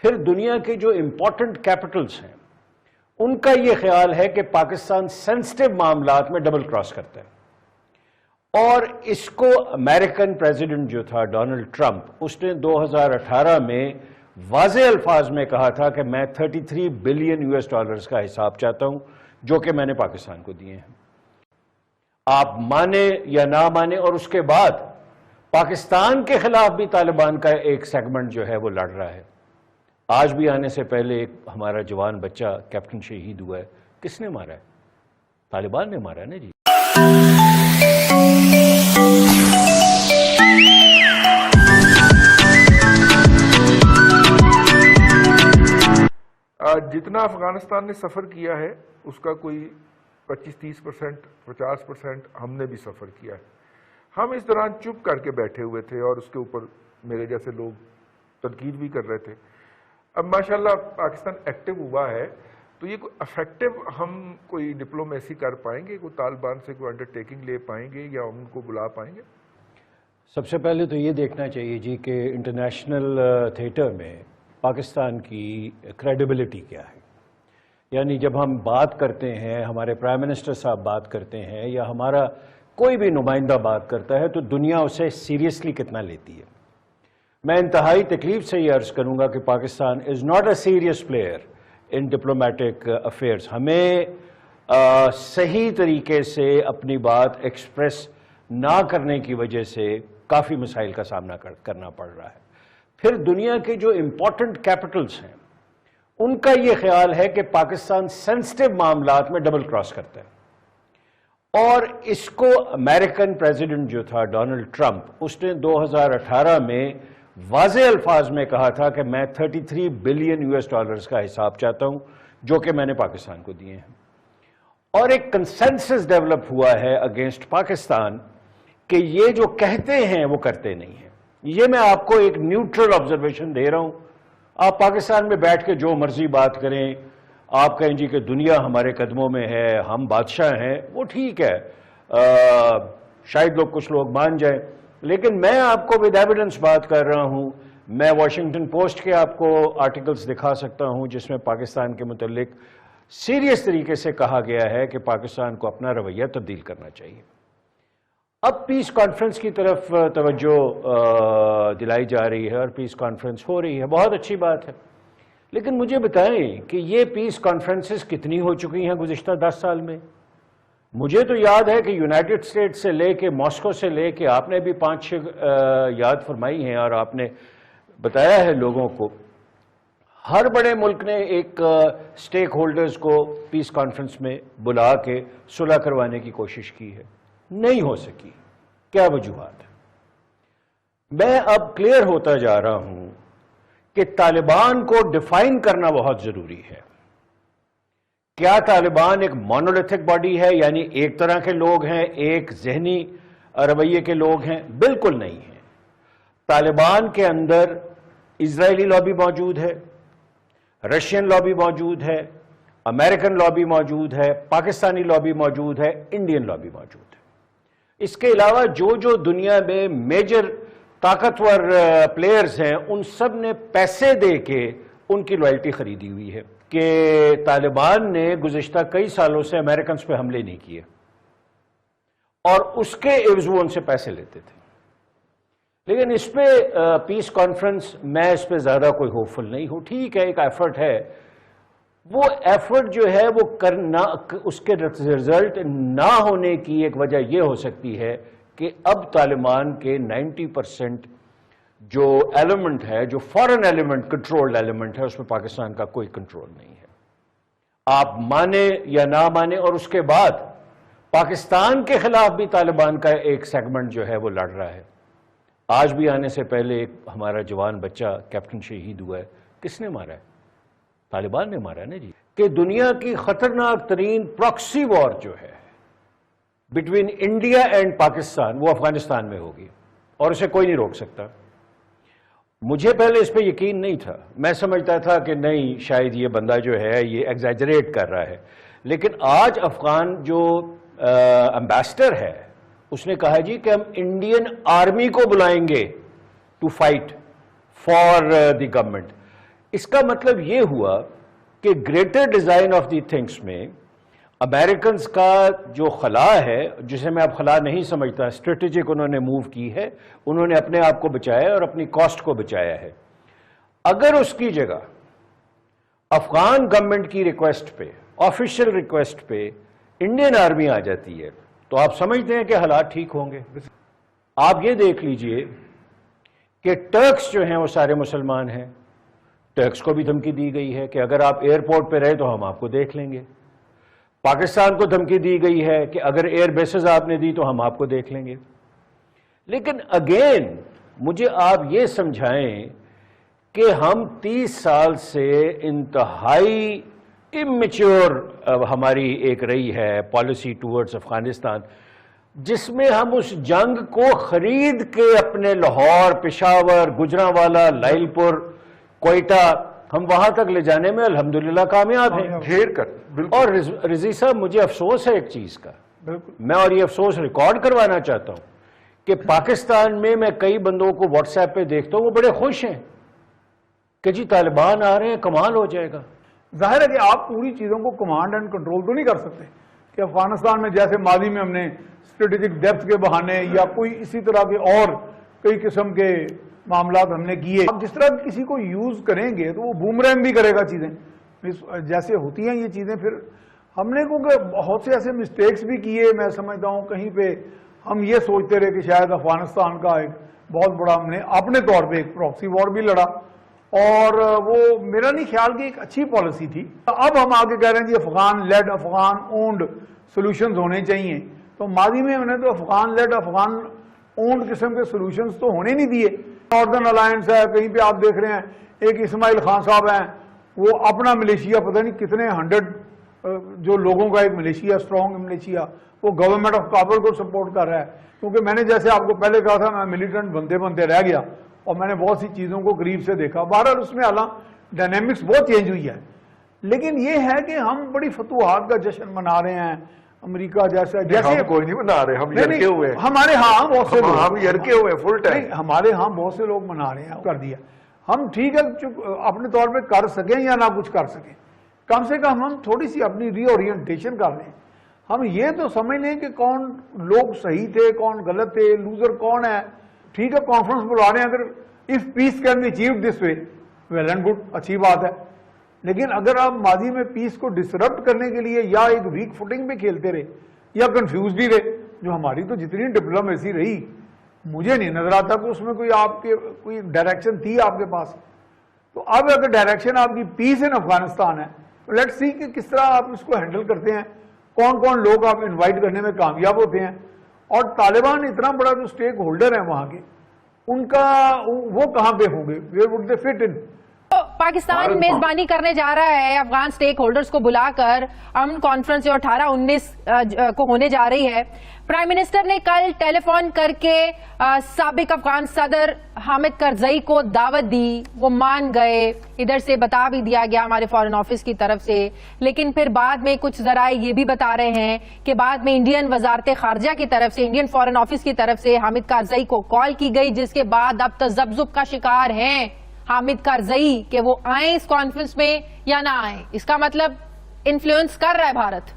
پھر دنیا کے جو امپورٹنٹ کیپٹلز ہیں ان کا یہ خیال ہے کہ پاکستان سینسٹیو معاملات میں ڈبل کراس کرتا ہے، اور اس کو امریکن پریزیڈنٹ جو تھا ڈونلڈ ٹرمپ، اس نے 2018 میں واضح الفاظ میں کہا تھا کہ میں 33 بلین US ڈالرز کا حساب چاہتا ہوں جو کہ میں نے پاکستان کو دیے ہیں۔ آپ مانے یا نہ مانے، اور اس کے بعد پاکستان کے خلاف بھی طالبان کا ایک سیگمنٹ جو ہے وہ لڑ رہا ہے۔ آج بھی آنے سے پہلے ایک ہمارا جوان بچہ کیپٹن شہید ہوا ہے، کس نے مارا ہے؟ طالبان نے مارا ہے نا جی۔ جتنا افغانستان نے سفر کیا ہے اس کا کوئی 25-30%، 50% ہم نے بھی سفر کیا ہے۔ ہم اس دوران چپ کر کے بیٹھے ہوئے تھے اور اس کے اوپر میرے جیسے لوگ تنقید بھی کر رہے تھے۔ اب ماشاءاللہ پاکستان ایکٹیو ہوا ہے، تو یہ کوئی افیکٹو ہم کوئی ڈپلومیسی کر پائیں گے، کوئی طالبان سے کوئی انڈرٹیکنگ لے پائیں گے یا ان کو بلا پائیں گے؟ سب سے پہلے تو یہ دیکھنا چاہیے جی کہ انٹرنیشنل تھیٹر میں پاکستان کی کریڈیبلٹی کیا ہے۔ یعنی جب ہم بات کرتے ہیں، ہمارے پرائم منسٹر صاحب بات کرتے ہیں یا ہمارا کوئی بھی نمائندہ بات کرتا ہے، تو دنیا اسے سیریسلی کتنا لیتی ہے۔ میں انتہائی تکلیف سے یہ عرض کروں گا کہ Pakistan is not a serious player in diplomatic affairs. ہمیں صحیح طریقے سے اپنی بات ایکسپریس نہ کرنے کی وجہ سے کافی مسائل کا سامنا کرنا پڑ رہا ہے۔ پھر دنیا کے جو امپورٹنٹ کیپٹلز ہیں ان کا یہ خیال ہے کہ پاکستان سینسٹیو معاملات میں ڈبل کراس کرتا ہے، اور اس کو امریکن پریزیڈنٹ جو تھا ڈونلڈ ٹرمپ، اس نے 2018 میں واضح الفاظ میں کہا تھا کہ میں 33 بلین US ڈالرز کا حساب چاہتا ہوں جو کہ میں نے پاکستان کو دیے ہیں، اور ایک کنسنسس ڈیولپ ہوا ہے اگینسٹ پاکستان کہ یہ جو کہتے ہیں وہ کرتے نہیں ہیں۔ یہ میں آپ کو ایک نیوٹرل آبزرویشن دے رہا ہوں۔ آپ پاکستان میں بیٹھ کے جو مرضی بات کریں، آپ کہیں جی کہ دنیا ہمارے قدموں میں ہے، ہم بادشاہ ہیں، وہ ٹھیک ہے، شاید کچھ لوگ مان جائیں، لیکن میں آپ کو ود ایویڈنس بات کر رہا ہوں۔ میں واشنگٹن پوسٹ کے آپ کو آرٹیکلز دکھا سکتا ہوں جس میں پاکستان کے متعلق سیریس طریقے سے کہا گیا ہے کہ پاکستان کو اپنا رویہ تبدیل کرنا چاہیے۔ اب پیس کانفرنس کی طرف توجہ دلائی جا رہی ہے اور پیس کانفرنس ہو رہی ہے، بہت اچھی بات ہے، لیکن مجھے بتائیں کہ یہ پیس کانفرنسز کتنی ہو چکی ہیں گزشتہ 10 سال میں؟ مجھے تو یاد ہے کہ یونائٹڈ اسٹیٹس سے لے کے ماسکو سے لے کے آپ نے بھی 5-6 یاد فرمائی ہیں، اور آپ نے بتایا ہے لوگوں کو، ہر بڑے ملک نے ایک سٹیک ہولڈرز کو پیس کانفرنس میں بلا کے صلح کروانے کی کوشش کی ہے، نہیں ہو سکی۔ کیا وجوہات ہے؟ میں اب کلیئر ہوتا جا رہا ہوں کہ طالبان کو ڈیفائن کرنا بہت ضروری ہے۔ کیا طالبان ایک مونولیتھک باڈی ہے، یعنی ایک طرح کے لوگ ہیں، ایک ذہنی رویے کے لوگ ہیں؟ بالکل نہیں ہیں۔ طالبان کے اندر اسرائیلی لابی موجود ہے، رشین لابی موجود ہے، امریکن لابی موجود ہے، پاکستانی لابی موجود ہے، انڈین لابی موجود ہے۔ اس کے علاوہ جو دنیا میں میجر طاقتور پلیئرز ہیں، ان سب نے پیسے دے کے ان کی لائلٹی خریدی ہوئی ہے کہ طالبان نے گزشتہ کئی سالوں سے امریکنز پہ حملے نہیں کیے، اور اس کے عوض وہ ان سے پیسے لیتے تھے۔ لیکن اس پہ پیس کانفرنس، میں اس پہ زیادہ کوئی ہوپفل نہیں ہوں۔ ٹھیک ہے، ایک ایفرٹ ہے، وہ ایفرٹ جو ہے وہ کرنا، اس کے رزلٹ نہ ہونے کی ایک وجہ یہ ہو سکتی ہے کہ اب طالبان کے 90% جو ایلیمنٹ ہے، جو فارن ایلیمنٹ، کنٹرولڈ ایلیمنٹ ہے، اس میں پاکستان کا کوئی کنٹرول نہیں ہے۔ آپ مانے یا نہ مانے، اور اس کے بعد پاکستان کے خلاف بھی طالبان کا ایک سیگمنٹ جو ہے وہ لڑ رہا ہے۔ آج بھی آنے سے پہلے ایک ہمارا جوان بچہ کیپٹن شہید ہوا ہے، کس نے مارا ہے؟ طالبان نے مارا ہے نا جی۔ کہ دنیا کی خطرناک ترین پراکسی وار جو ہے بٹوین انڈیا اینڈ پاکستان، وہ افغانستان میں ہوگی، اور اسے کوئی نہیں روک سکتا۔ مجھے پہلے اس پہ یقین نہیں تھا، میں سمجھتا تھا کہ نہیں، شاید یہ بندہ جو ہے یہ ایگزیجریٹ کر رہا ہے، لیکن آج افغان جو امبیسڈر ہے اس نے کہا جی کہ ہم انڈین آرمی کو بلائیں گے to fight for the government. اس کا مطلب یہ ہوا کہ greater design of the things میں امریکنز کا جو خلا ہے، جسے میں اب خلا نہیں سمجھتا، اسٹریٹجک انہوں نے موو کی ہے، انہوں نے اپنے آپ کو بچایا اور اپنی کاسٹ کو بچایا ہے۔ اگر اس کی جگہ افغان گورنمنٹ کی ریکویسٹ پہ، آفیشیل ریکویسٹ پہ انڈین آرمی آ جاتی ہے تو آپ سمجھتے ہیں کہ حالات ٹھیک ہوں گے؟ آپ یہ دیکھ لیجئے کہ ٹرکس جو ہیں وہ سارے مسلمان ہیں، ٹرکس کو بھی دھمکی دی گئی ہے کہ اگر آپ ایئرپورٹ پہ رہے تو ہم آپ کو دیکھ لیں گے۔ پاکستان کو دھمکی دی گئی ہے کہ اگر ایئر بیسز آپ نے دی تو ہم آپ کو دیکھ لیں گے۔ لیکن اگین مجھے آپ یہ سمجھائیں کہ ہم 30 سال سے انتہائی اممیچور ہماری ایک رہی ہے پالیسی ٹورڈز افغانستان، جس میں ہم اس جنگ کو خرید کے اپنے لاہور، پشاور، گجرانوالہ، لائل پور، کوئٹہ، ہم وہاں تک لے جانے میں الحمدللہ کامیاب ہیں۔ گھیر کر بالکل۔ اور رضی صاحب مجھے افسوس ہے ایک چیز کا، میں اور یہ افسوس ریکارڈ کروانا چاہتا ہوں کہ پاکستان میں کئی بندوں کو واٹس ایپ پہ دیکھتا ہوں، وہ بڑے خوش ہیں کہ جی طالبان آ رہے ہیں، کمال ہو جائے گا۔ ظاہر ہے کہ آپ پوری چیزوں کو کمانڈ اینڈ کنٹرول تو نہیں کر سکتے کہ افغانستان میں جیسے ماضی میں ہم نے اسٹریٹجک ڈیپتھ کے بہانے یا کوئی اسی طرح کے اور کئی قسم کے معاملات ہم نے کیے، آپ جس طرح کسی کو یوز کریں گے تو وہ بومرینگ بھی کرے گا چیزیں، جیسے ہوتی ہیں یہ چیزیں۔ پھر ہم نے کیونکہ بہت سے ایسے مسٹیکس بھی کیے، میں سمجھتا ہوں کہیں پہ ہم یہ سوچتے رہے کہ شاید افغانستان کا ایک بہت بڑا ہم نے اپنے طور پہ ایک پراکسی وار بھی لڑا، اور وہ میرا نہیں خیال کہ ایک اچھی پالیسی تھی۔ اب ہم آگے کہہ رہے ہیں جی Afghan led, Afghan owned solutions ہونے چاہیے، تو ماضی میں انہیں تو افغان لیڈ، افغان اونڈ قسم کے سولوشنز تو ہونے نہیں دیے۔ ناردرن الائنس ہے، کہیں پہ آپ دیکھ رہے ہیں ایک اسماعیل خان صاحب ہیں، وہ اپنا ملیشیا پتہ نہیں کتنے 100 جو لوگوں کا ایک ملیشیا، اسٹرانگ ملیشیا، وہ گورنمنٹ آف کابل کو سپورٹ کر رہا ہے۔ کیونکہ میں نے جیسے آپ کو پہلے کہا تھا، میں ملیٹنٹ بنتے بنتے رہ گیا اور میں نے بہت سی چیزوں کو قریب سے دیکھا۔ بہرحال اس میں حالانکہ ڈائنامکس بہت چینج ہوئی ہے، لیکن یہ ہے کہ ہم بڑی فتوحات کا جشن منا رہے ہیں امریکہ جیسا۔ ہم کوئی نہیں منا رہے، ہم یرکے ہوئے ہیں۔ ہمارے ہاں بہت سے ہم یرکے ہوئے فل ٹائم، ہمارے ہاں بہت سے لوگ منا رہے ہیں، کر دیا۔ ہم ٹھیک ہے اپنے طور پہ کر سکیں یا نہ کچھ کر سکیں، کم سے کم ہم تھوڑی سی اپنی ری اورینٹیشن کر لیں۔ ہم یہ تو سمجھ لیں کہ کون لوگ صحیح تھے، کون غلط تھے، لوزر کون ہے۔ ٹھیک ہے کانفرنس بلا رہے ہیں، اگر if peace can be achieved this way, well and good، اچھی بات ہے، لیکن اگر آپ ماضی میں پیس کو ڈسرپٹ کرنے کے لیے یا ایک ویک فوٹنگ پہ کھیلتے رہے یا کنفیوز بھی رہے، جو ہماری تو جتنی ڈپلومیسی رہی مجھے نہیں نظر آتا کہ اس میں کوئی آپ کے کوئی ڈائریکشن تھی آپ کے پاس۔ تو اب اگر ڈائریکشن آپ کی پیس ان افغانستان ہے تو لیٹ سی کہ کس طرح آپ اس کو ہینڈل کرتے ہیں، کون کون لوگ آپ انوائٹ کرنے میں کامیاب ہوتے ہیں، اور طالبان اتنا بڑا جو اسٹیک ہولڈر ہیں وہاں کے، ان کا وہ کہاں پہ ہوں گے، ویئر وڈ دے فٹ ان۔ پاکستان میزبانی کرنے جا رہا ہے افغان سٹیک ہولڈرز کو بلا کر امن کانفرنس جو 18-19 کو ہونے جا رہی ہے۔ پرائم منسٹر نے کل ٹیلی فون کر کے سابق افغان صدر حامد کرزئی کو دعوت دی، وہ مان گئے، ادھر سے بتا بھی دیا گیا ہمارے فارن آفس کی طرف سے، لیکن پھر بعد میں کچھ ذرائع یہ بھی بتا رہے ہیں کہ بعد میں انڈین وزارت خارجہ کی طرف سے، انڈین فارن آفس کی طرف سے حامد کرزئی کو کال کی گئی، جس کے بعد اب تذبذب کا شکار ہیں حامد کرزئی کہ وہ آئیں اس کانفرنس میں یا نہ آئیں۔ اس کا مطلب انفلوئنس کر رہا ہے بھارت۔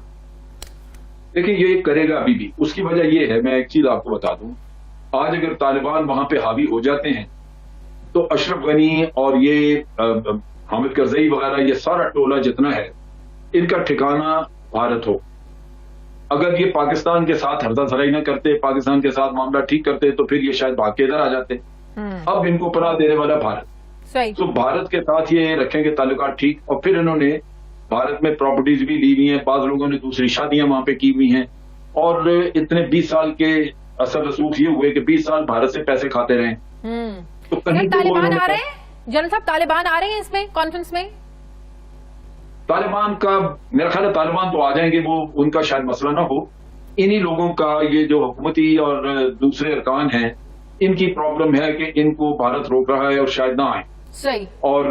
دیکھیں یہ کرے گا ابھی بھی، اس کی وجہ یہ ہے، میں ایک چیز آپ کو بتا دوں، آج اگر طالبان وہاں پہ حاوی ہو جاتے ہیں تو اشرف غنی اور یہ حامد کرزئی وغیرہ یہ سارا ٹولہ جتنا ہے، ان کا ٹھکانہ بھارت ہو۔ اگر یہ پاکستان کے ساتھ ہردہ سرائی نہ کرتے، پاکستان کے ساتھ معاملہ ٹھیک کرتے، تو پھر یہ شاید بھاگ کے ادھر آ جاتے۔ اب ان کو پناہ دینے والا بھارت، تو بھارت کے ساتھ یہ رکھیں گے تعلقات ٹھیک، اور پھر انہوں نے بھارت میں پراپرٹیز بھی لی ہوئی ہیں، بعض لوگوں نے دوسری شادیاں وہاں پہ کی ہوئی ہیں، اور اتنے 20 سال کے اثر رسوخ یہ ہوئے کہ 20 سال بھارت سے پیسے کھاتے رہے۔ تو طالبان آ رہے ہیں جنرل صاحب، طالبان آ رہے ہیں اس میں کانفرنس میں؟ طالبان کا میرا خیال ہے طالبان تو آ جائیں گے، وہ ان کا شاید مسئلہ نہ ہو، انہی لوگوں کا یہ جو حکومتی اور دوسرے ارکان ہیں ان کی پرابلم ہے کہ ان کو بھارت روک رہا ہے اور شاید نہ آئیں۔ صحیح۔ اور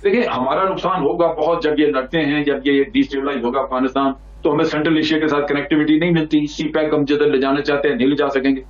دیکھیں ہمارا نقصان ہوگا بہت جب یہ لڑتے ہیں، جب یہ ڈی اسٹیبلائز ہوگا افغانستان، تو ہمیں سینٹرل ایشیا کے ساتھ کنیکٹیویٹی نہیں ملتی، سی پیک ہم جدھر لے جانا چاہتے ہیں نہیں لے جا سکیں گے۔